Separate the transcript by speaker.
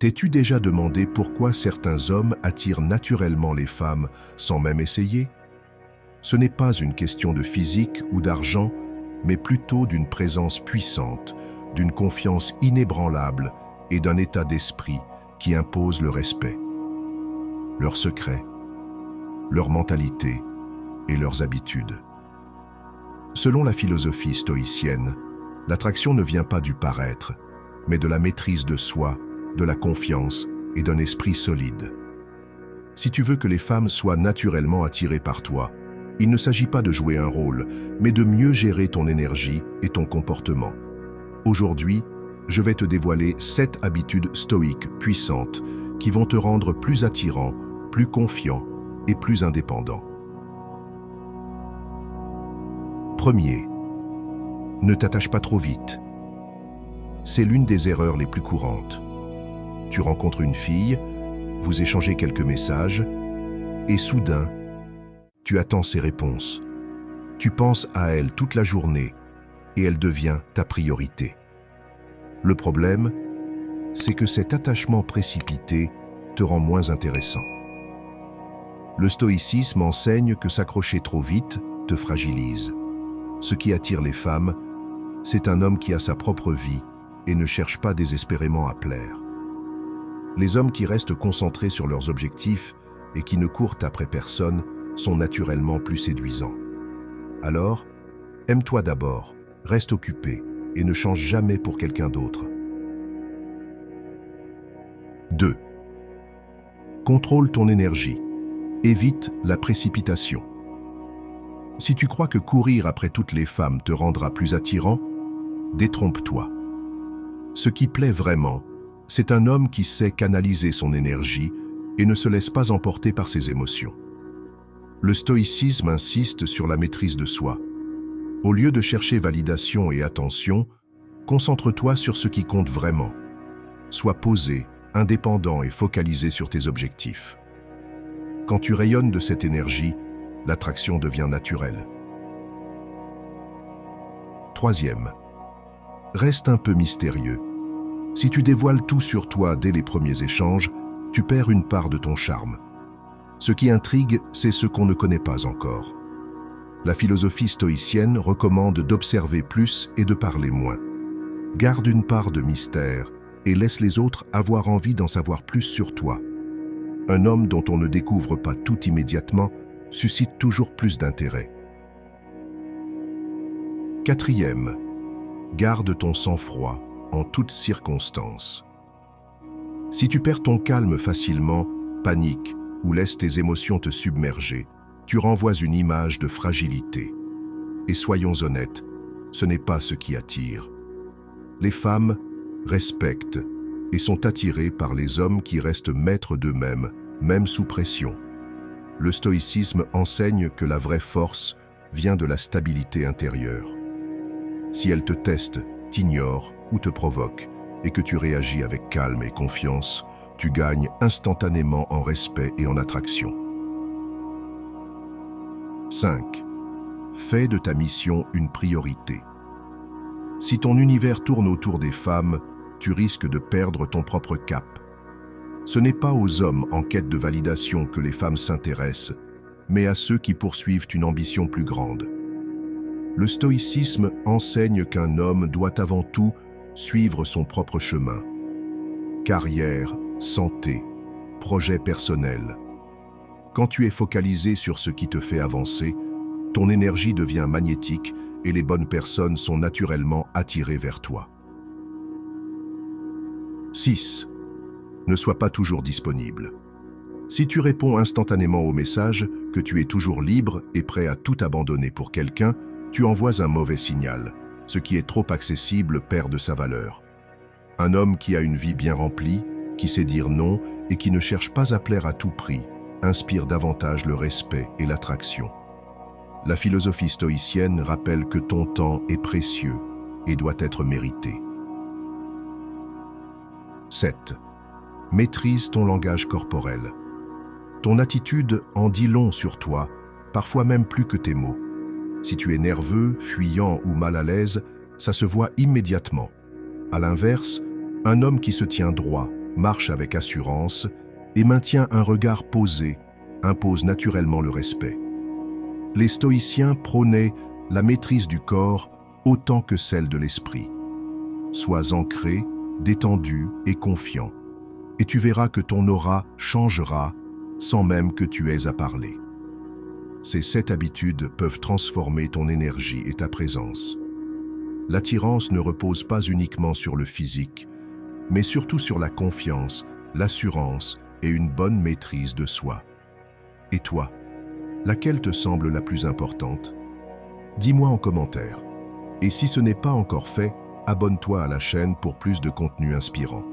Speaker 1: T'es-tu déjà demandé pourquoi certains hommes attirent naturellement les femmes sans même essayer? Ce n'est pas une question de physique ou d'argent, mais plutôt d'une présence puissante, d'une confiance inébranlable et d'un état d'esprit qui impose le respect. Leurs secrets, leur mentalité et leurs habitudes. Selon la philosophie stoïcienne, l'attraction ne vient pas du paraître, mais de la maîtrise de soi, de la confiance et d'un esprit solide. Si tu veux que les femmes soient naturellement attirées par toi, il ne s'agit pas de jouer un rôle, mais de mieux gérer ton énergie et ton comportement. Aujourd'hui, je vais te dévoiler 7 habitudes stoïques puissantes qui vont te rendre plus attirant, plus confiant et plus indépendant. Premier, ne t'attache pas trop vite. C'est l'une des erreurs les plus courantes. Tu rencontres une fille, vous échangez quelques messages, et soudain, tu attends ses réponses. Tu penses à elle toute la journée, et elle devient ta priorité. Le problème, c'est que cet attachement précipité te rend moins intéressant. Le stoïcisme enseigne que s'accrocher trop vite te fragilise. Ce qui attire les femmes, c'est un homme qui a sa propre vie et ne cherche pas désespérément à plaire. Les hommes qui restent concentrés sur leurs objectifs et qui ne courent après personne sont naturellement plus séduisants. Alors, aime-toi d'abord, reste occupé et ne change jamais pour quelqu'un d'autre. 2. Contrôle ton énergie. Évite la précipitation. Si tu crois que courir après toutes les femmes te rendra plus attirant, détrompe-toi. Ce qui plaît vraiment, c'est un homme qui sait canaliser son énergie et ne se laisse pas emporter par ses émotions. Le stoïcisme insiste sur la maîtrise de soi. Au lieu de chercher validation et attention, concentre-toi sur ce qui compte vraiment. Sois posé, indépendant et focalisé sur tes objectifs. Quand tu rayonnes de cette énergie, l'attraction devient naturelle. 3e, reste un peu mystérieux. Si tu dévoiles tout sur toi dès les premiers échanges, tu perds une part de ton charme. Ce qui intrigue, c'est ce qu'on ne connaît pas encore. La philosophie stoïcienne recommande d'observer plus et de parler moins. Garde une part de mystère et laisse les autres avoir envie d'en savoir plus sur toi. Un homme dont on ne découvre pas tout immédiatement suscite toujours plus d'intérêt. 4e, garde ton sang-froid en toutes circonstances. Si tu perds ton calme facilement, paniques ou laisses tes émotions te submerger, tu renvoies une image de fragilité. Et soyons honnêtes, ce n'est pas ce qui attire. Les femmes respectent et sont attirées par les hommes qui restent maîtres d'eux-mêmes, même sous pression. Le stoïcisme enseigne que la vraie force vient de la stabilité intérieure. Si elle te teste, t'ignore ou te provoque, et que tu réagis avec calme et confiance, tu gagnes instantanément en respect et en attraction. 5. Fais de ta mission une priorité. Si ton univers tourne autour des femmes, tu risques de perdre ton propre cap. Ce n'est pas aux hommes en quête de validation que les femmes s'intéressent, mais à ceux qui poursuivent une ambition plus grande. Le stoïcisme enseigne qu'un homme doit avant tout suivre son propre chemin. Carrière, santé, projet personnel. Quand tu es focalisé sur ce qui te fait avancer, ton énergie devient magnétique et les bonnes personnes sont naturellement attirées vers toi. 6. Ne sois pas toujours disponible. Si tu réponds instantanément au message, que tu es toujours libre et prêt à tout abandonner pour quelqu'un, tu envoies un mauvais signal. Ce qui est trop accessible perd de sa valeur. Un homme qui a une vie bien remplie, qui sait dire non et qui ne cherche pas à plaire à tout prix, inspire davantage le respect et l'attraction. La philosophie stoïcienne rappelle que ton temps est précieux et doit être mérité. 7. Maîtrise ton langage corporel. Ton attitude en dit long sur toi, parfois même plus que tes mots. Si tu es nerveux, fuyant ou mal à l'aise, ça se voit immédiatement. À l'inverse, un homme qui se tient droit, marche avec assurance et maintient un regard posé, impose naturellement le respect. Les stoïciens prônaient la maîtrise du corps autant que celle de l'esprit. Sois ancré, détendu et confiant, et tu verras que ton aura changera sans même que tu aies à parler. Ces 7 habitudes peuvent transformer ton énergie et ta présence. L'attirance ne repose pas uniquement sur le physique, mais surtout sur la confiance, l'assurance et une bonne maîtrise de soi. Et toi, laquelle te semble la plus importante? Dis-moi en commentaire. Et si ce n'est pas encore fait, abonne-toi à la chaîne pour plus de contenu inspirant.